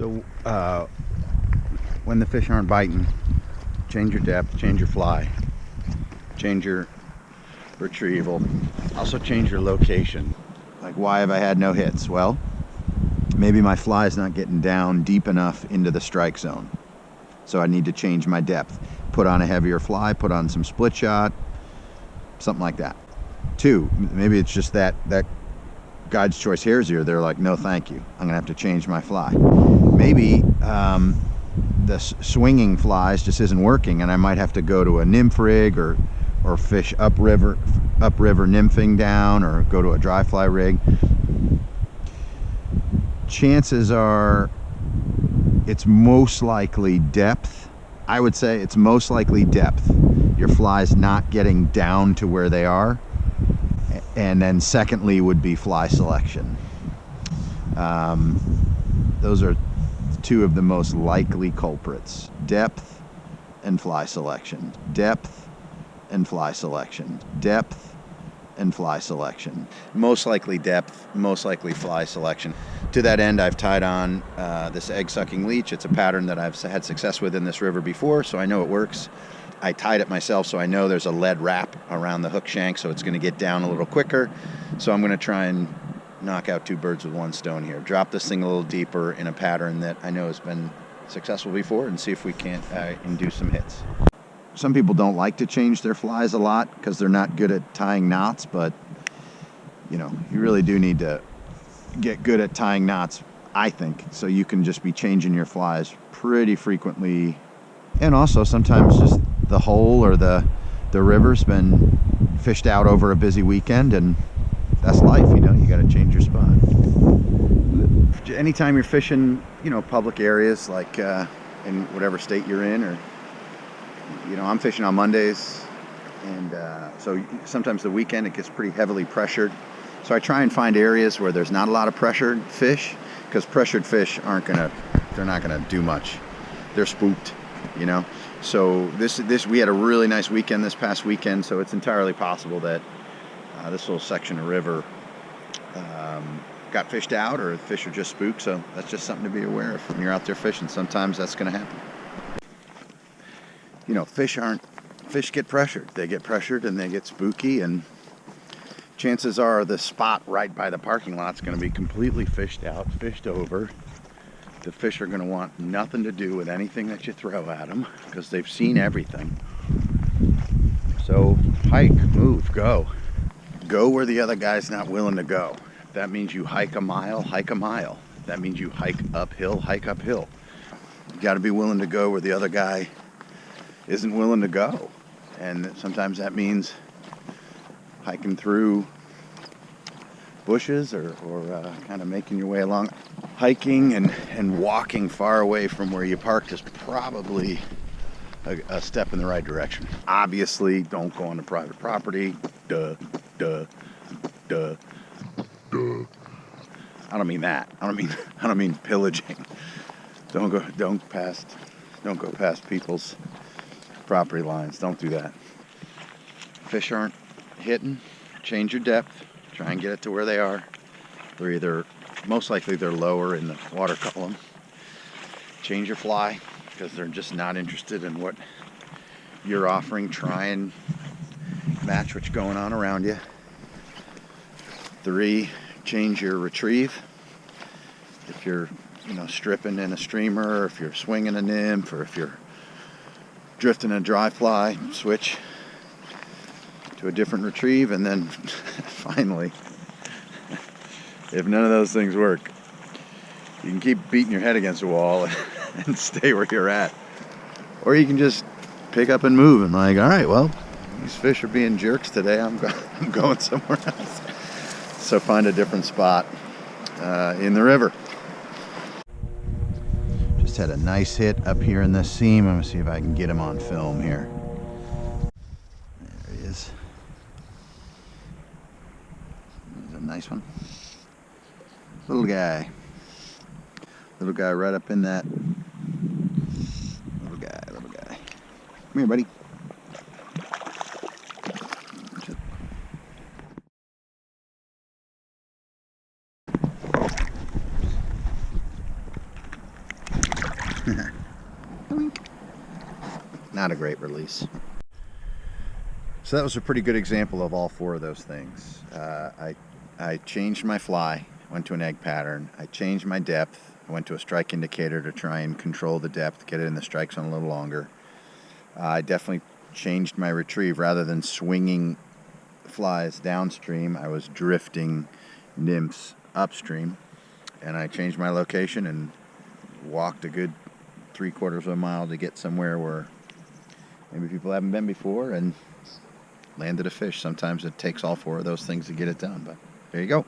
So when the fish aren't biting, change your depth, change your fly, change your retrieval, also change your location. Like, why have I had no hits? Well, maybe my fly is not getting down deep enough into the strike zone, so I need to change my depth, put on a heavier fly, put on some split shot, something like that. Two, maybe it's just that Guide's Choice Hare's Ear, they're like, no thank you, I'm gonna have to change my fly. Maybe the swinging flies just isn't working, and I might have to go to a nymph rig or fish upriver nymphing down, or go to a dry fly rig. Chances are it's most likely depth. I would say it's most likely depth. Your fly's not getting down to where they are. And then secondly would be fly selection. Those are two of the most likely culprits: depth and fly selection. Depth and fly selection. Depth and fly selection. Most likely depth, most likely fly selection. To that end, I've tied on this egg-sucking leech. It's a pattern that I've had success with in this river before, so I know it works. I tied it myself, so I know there's a lead wrap around the hook shank, so it's going to get down a little quicker. So I'm going to try and knock out two birds with one stone here. Drop this thing a little deeper in a pattern that I know has been successful before, and see if we can't induce some hits. Some people don't like to change their flies a lot because they're not good at tying knots, but you know, you really do need to get good at tying knots, I think, so you can just be changing your flies pretty frequently. And also sometimes just the hole or the river's been fished out over a busy weekend, and that's life, you know, you got to change your spot. Anytime you're fishing, you know, public areas, like in whatever state you're in, or, you know, I'm fishing on Mondays, and so sometimes the weekend it gets pretty heavily pressured. So I try and find areas where there's not a lot of pressured fish, because pressured fish they're not gonna do much. They're spooked, you know. So we had a really nice weekend this past weekend, so it's entirely possible that this little section of river got fished out, or the fish are just spooked. So that's just something to be aware of when you're out there fishing. Sometimes that's going to happen. You know, fish get pressured. They get pressured and they get spooky, and chances are the spot right by the parking lot is going to be completely fished out, fished over. The fish are going to want nothing to do with anything that you throw at them, because they've seen everything. So hike, move, go. Go where the other guy's not willing to go. If that means you hike a mile, hike a mile. If that means you hike uphill, hike uphill. You got to be willing to go where the other guy isn't willing to go. And sometimes that means hiking through bushes, or kind of making your way along. Hiking and walking far away from where you parked is probably a step in the right direction. Obviously, don't go onto private property. Duh. I don't mean that. I don't mean pillaging. Don't go past people's property lines. Don't do that. Fish aren't hitting. Change your depth. Try and get it to where they are. They're most likely they're lower in the water column. Change your fly, because they're just not interested in what you're offering. Try and match what's going on around you. 3, change your retrieve. If you're, you know, stripping in a streamer, or if you're swinging a nymph, or if you're drifting a dry fly, switch to a different retrieve. And then finally, if none of those things work, you can keep beating your head against a wall and stay where you're at. Or you can just pick up and move, and like, all right, well, these fish are being jerks today. I'm going somewhere else. So find a different spot in the river. Just had a nice hit up here in this seam. I'm gonna see if I can get him on film here. There he is. There's a nice one. Little guy right up in that. Little guy. Come here, buddy. Not a great release. So that was a pretty good example of all four of those things. I changed my fly, went to an egg pattern. I changed my depth. I went to a strike indicator to try and control the depth, get it in the strike zone a little longer. I definitely changed my retrieve. Rather than swinging flies downstream, I was drifting nymphs upstream. And I changed my location and walked a good 3/4 of a mile to get somewhere where maybe people haven't been before and landed a fish. Sometimes it takes all four of those things to get it done, but there you go.